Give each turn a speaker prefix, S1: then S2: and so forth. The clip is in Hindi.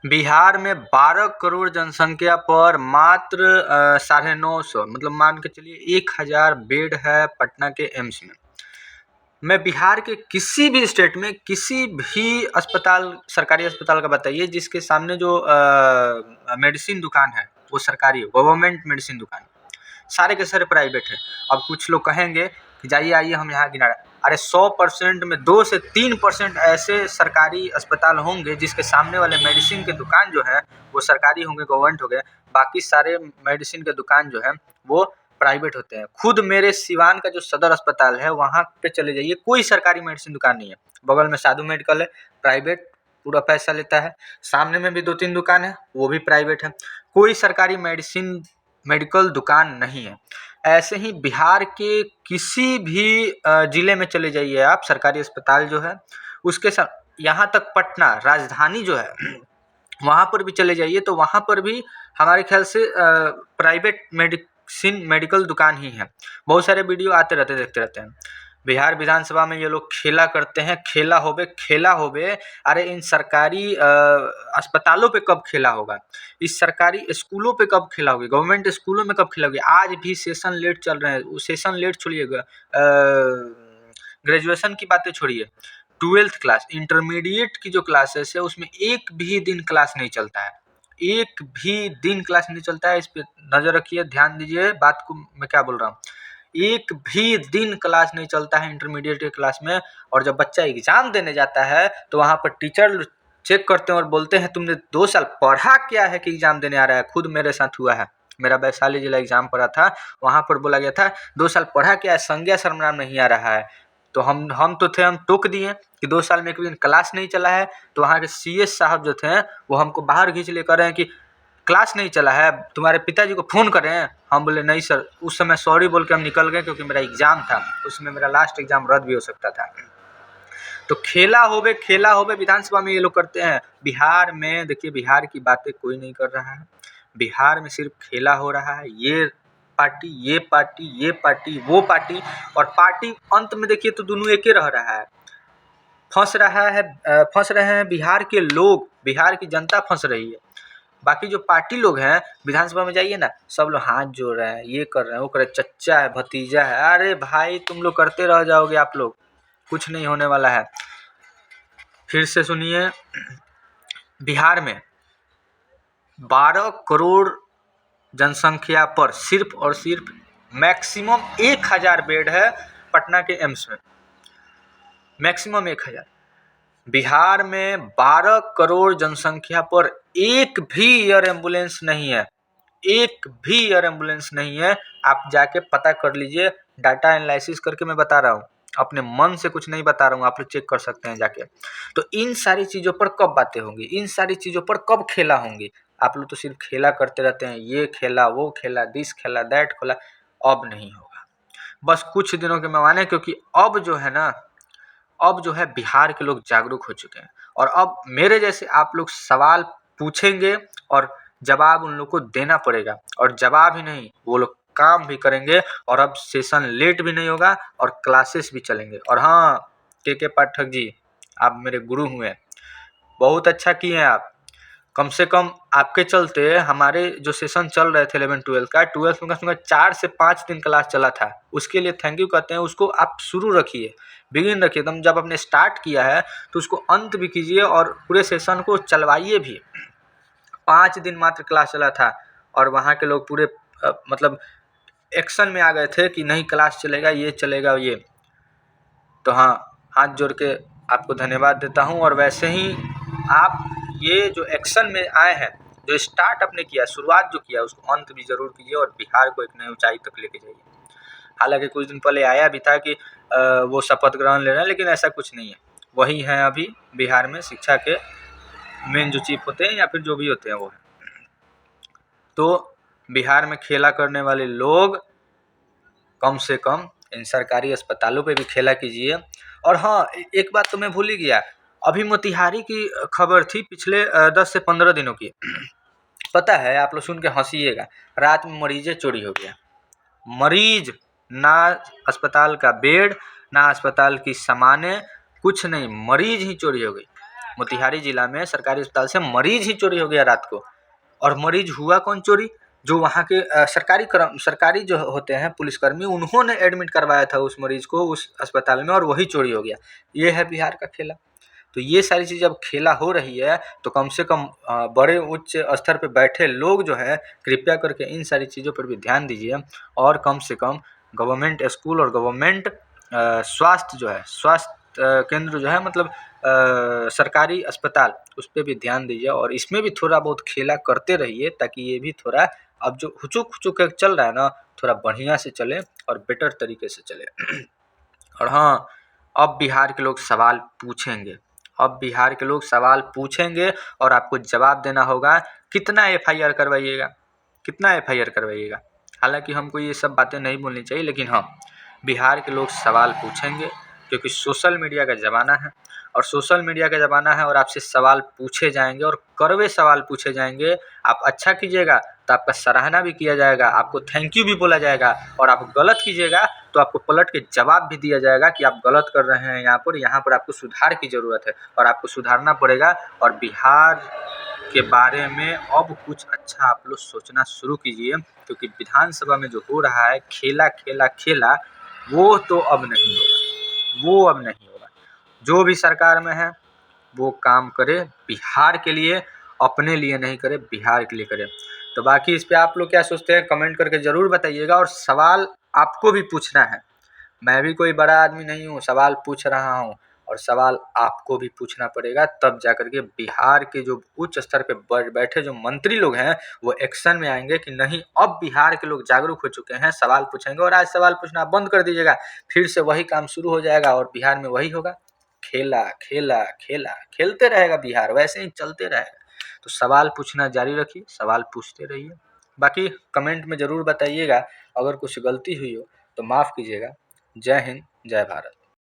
S1: बिहार में 12 करोड़ जनसंख्या पर मात्र 950 मतलब मान के चलिए 1000 बेड है पटना के एम्स में। मैं बिहार के किसी भी स्टेट में किसी भी अस्पताल, सरकारी अस्पताल का बताइए जिसके सामने जो मेडिसिन दुकान है वो सरकारी है, गवर्नमेंट मेडिसिन दुकान, सारे के सारे प्राइवेट है। अब कुछ लोग कहेंगे कि जाइए आइए हम यहाँ गिना रहे, अरे 100% में 2 से 3% ऐसे सरकारी अस्पताल होंगे जिसके सामने वाले मेडिसिन के दुकान जो है वो सरकारी होंगे, गवर्नमेंट हो गए, बाकी सारे मेडिसिन के दुकान जो है वो प्राइवेट होते हैं। खुद मेरे सिवान का जो सदर अस्पताल है वहाँ पे चले जाइए, कोई सरकारी मेडिसिन दुकान नहीं है। बगल में साधु मेडिकल है, प्राइवेट, पूरा पैसा लेता है। सामने में भी 2-3 दुकान है, वो भी प्राइवेट है। कोई सरकारी मेडिकल दुकान नहीं है। ऐसे ही बिहार के किसी भी जिले में चले जाइए आप, सरकारी अस्पताल जो है उसके साथ, यहाँ तक पटना राजधानी जो है वहाँ पर भी चले जाइए तो वहाँ पर भी हमारे ख्याल से प्राइवेट मेडिकल दुकान ही है। बहुत सारे वीडियो आते रहते, देखते रहते हैं। बिहार विधानसभा में ये लोग खेला करते हैं, खेला होबे। अरे इन सरकारी अस्पतालों पे कब खेला होगा, इस सरकारी स्कूलों पे कब खेला होगा, गवर्नमेंट स्कूलों में कब खेला होगा। आज भी सेशन लेट चल रहे हैं, सेशन लेट छोड़िएगा, ग्रेजुएशन की बातें छोड़िए, 12th क्लास, इंटरमीडिएट की जो क्लासेस है उसमें एक भी दिन क्लास नहीं चलता है, एक भी दिन क्लास नहीं चलता है। इस पे नज़र रखिए, ध्यान दीजिए बात को मैं क्या बोल रहा हूँ। एक भी दिन क्लास नहीं चलता है इंटरमीडिएट के क्लास में। और जब बच्चा एग्जाम देने जाता है तो वहाँ पर टीचर चेक करते हैं और बोलते हैं तुमने 2 साल पढ़ा क्या है कि एग्जाम देने आ रहा है। खुद मेरे साथ हुआ है, मेरा वैशाली जिला एग्जाम पड़ा था, वहाँ पर बोला गया था 2 साल पढ़ा क्या है, संज्ञा सर्वनाम नहीं आ रहा है। तो हम तो थे, हम टोक दिए कि 2 साल में एक दिन क्लास नहीं चला है। तो वहाँ के CS साहब जो थे वो हमको बाहर खींच लेकर रहे हैं कि क्लास नहीं चला है, तुम्हारे पिताजी को फ़ोन करें। हम बोले नहीं सर। उस समय सॉरी बोल के हम निकल गए क्योंकि मेरा एग्ज़ाम था, उसमें मेरा लास्ट एग्ज़ाम रद्द भी हो सकता था। तो खेला होवे विधानसभा में ये लोग करते हैं। बिहार में देखिए, बिहार की बातें कोई नहीं कर रहा है, बिहार में सिर्फ खेला हो रहा है। ये पार्टी, ये पार्टी, ये पार्टी, वो पार्टी, और पार्टी अंत में देखिए तो दोनों एक ही रह रहा है। फंस रहे हैं बिहार के लोग, बिहार की जनता फंस रही है। बाकी जो पार्टी लोग हैं, विधानसभा में जाइए ना, सब लोग हाथ जोड़ रहे हैं, ये कर रहे हैं, वो कर रहे हैं, चच्चा है, भतीजा है। अरे भाई तुम लोग करते रह जाओगे, आप लोग, कुछ नहीं होने वाला है। फिर से सुनिए, बिहार में 12 करोड़ जनसंख्या पर सिर्फ और सिर्फ मैक्सिमम 1000 बेड है पटना के एम्स में, मैक्सिमम 1000। बिहार में 12 करोड़ जनसंख्या पर एक भी एयर एम्बुलेंस नहीं है, एक भी एयर एम्बुलेंस नहीं है। आप जाके पता कर लीजिए, डाटा एनालिसिस करके मैं बता रहा हूँ, अपने मन से कुछ नहीं बता रहा हूँ, आप लोग चेक कर सकते हैं जाके। तो इन सारी चीज़ों पर कब बातें होंगी, इन सारी चीज़ों पर कब खेला होंगी। आप लोग तो सिर्फ खेला करते रहते हैं, ये खेला, वो खेला, दिस खेला, दैट खेला। अब नहीं होगा, बस कुछ दिनों के मेहमान है, क्योंकि अब जो है बिहार के लोग जागरूक हो चुके हैं। और अब मेरे जैसे आप लोग सवाल पूछेंगे और जवाब उन लोग को देना पड़ेगा, और जवाब ही नहीं, वो लोग काम भी करेंगे। और अब सेशन लेट भी नहीं होगा और क्लासेस भी चलेंगे। और हाँ, के पाठक जी, आप मेरे गुरु हुए, बहुत अच्छा किए हैं आप। कम से कम आपके चलते हमारे जो सेशन चल रहे थे 11-12 का, 12th में कम 4 से 5 दिन क्लास चला था, उसके लिए थैंक यू कहते हैं। उसको आप शुरू रखिए, बिगिन रखिए, एकदम जब आपने स्टार्ट किया है तो उसको अंत भी कीजिए और पूरे सेशन को चलवाइए भी। 5 दिन मात्र क्लास चला था और वहाँ के लोग पूरे मतलब एक्शन में आ गए थे कि नहीं क्लास चलेगा, ये चलेगा, ये। तो हाँ, हाथ जोड़ के आपको धन्यवाद देता हूँ। और वैसे ही आप ये जो एक्शन में आए हैं, जो स्टार्ट आपने किया, शुरुआत जो किया, उसको अंत भी ज़रूर कीजिए और बिहार को एक नई ऊंचाई तक लेके जाइए। हालांकि कुछ दिन पहले आया भी था कि वो शपथ ग्रहण ले रहे हैं, लेकिन ऐसा कुछ नहीं है, वही हैं अभी बिहार में शिक्षा के मेन जो चीफ होते हैं या फिर जो भी होते हैं वो हैं। तो बिहार में खेला करने वाले लोग कम से कम इन सरकारी अस्पतालों पे भी खेला कीजिए। और हाँ, एक बात तो मैं भूल ही गया, अभी मोतिहारी की खबर थी पिछले 10 से 15 दिनों की। पता है, आप लोग सुन के हंसिएगा, रात में मरीजें चोरी हो गया। मरीज, ना अस्पताल का बेड, ना अस्पताल की सामानें, कुछ नहीं, मरीज ही चोरी हो गई। मोतिहारी जिला में सरकारी अस्पताल से मरीज ही चोरी हो गया रात को। और मरीज हुआ कौन चोरी? जो वहाँ के सरकारी जो होते हैं पुलिसकर्मी, उन्होंने एडमिट करवाया था उस मरीज को उस अस्पताल में, और वही चोरी हो गया। ये है बिहार का खेला। तो ये सारी चीज़ अब खेला हो रही है तो कम से कम बड़े उच्च स्तर पे बैठे लोग जो है कृपया करके इन सारी चीज़ों पर भी ध्यान दीजिए, और कम से कम गवर्नमेंट स्कूल और गवर्नमेंट स्वास्थ्य जो है, स्वास्थ्य केंद्र जो है, मतलब सरकारी अस्पताल, उस पर भी ध्यान दीजिए, और इसमें भी थोड़ा बहुत खेला करते रहिए, ताकि ये भी थोड़ा अब जो हुचुक चल रहा है ना, थोड़ा बढ़िया से चले और बेटर तरीके से चले। और हाँ, अब बिहार के लोग सवाल पूछेंगे, अब बिहार के लोग सवाल पूछेंगे और आपको जवाब देना होगा। कितना एफआईआर करवाइएगा, कितना एफआईआर करवाइएगा। हालांकि हमको ये सब बातें नहीं बोलनी चाहिए, लेकिन हाँ, बिहार के लोग सवाल पूछेंगे, क्योंकि सोशल मीडिया का ज़माना है, और सोशल मीडिया का ज़माना है, और आपसे सवाल पूछे जाएंगे और कड़वे सवाल पूछे जाएंगे। आप अच्छा कीजिएगा तो आपका सराहना भी किया जाएगा, आपको थैंक यू भी बोला जाएगा, और आप गलत कीजिएगा तो आपको पलट के जवाब भी दिया जाएगा कि आप गलत कर रहे हैं, यहाँ पर आपको सुधार की ज़रूरत है और आपको सुधारना पड़ेगा। और बिहार के बारे में अब कुछ अच्छा आप लोग सोचना शुरू कीजिए, क्योंकि विधानसभा में जो हो रहा है खेला खेला खेला, वो तो अब नहीं होगा, वो अब नहीं होगा। जो भी सरकार में है वो काम करे बिहार के लिए, अपने लिए नहीं करे, बिहार के लिए करे। तो बाकी इस पे आप लोग क्या सोचते हैं कमेंट करके ज़रूर बताइएगा, और सवाल आपको भी पूछना है। मैं भी कोई बड़ा आदमी नहीं हूँ, सवाल पूछ रहा हूँ, और सवाल आपको भी पूछना पड़ेगा, तब जाकर के बिहार के जो उच्च स्तर पे बैठे जो मंत्री लोग हैं वो एक्शन में आएंगे कि नहीं, अब बिहार के लोग जागरूक हो चुके हैं, सवाल पूछेंगे। और आज सवाल पूछना बंद कर दीजिएगा, फिर से वही काम शुरू हो जाएगा और बिहार में वही होगा, खेला खेला खेला, खेलते रहेगा बिहार, वैसे ही चलते रहेगा। तो सवाल पूछना जारी रखिए, सवाल पूछते रहिए। बाकी कमेंट में ज़रूर बताइएगा, अगर कुछ गलती हुई हो तो माफ़ कीजिएगा। जय हिंद, जय भारत।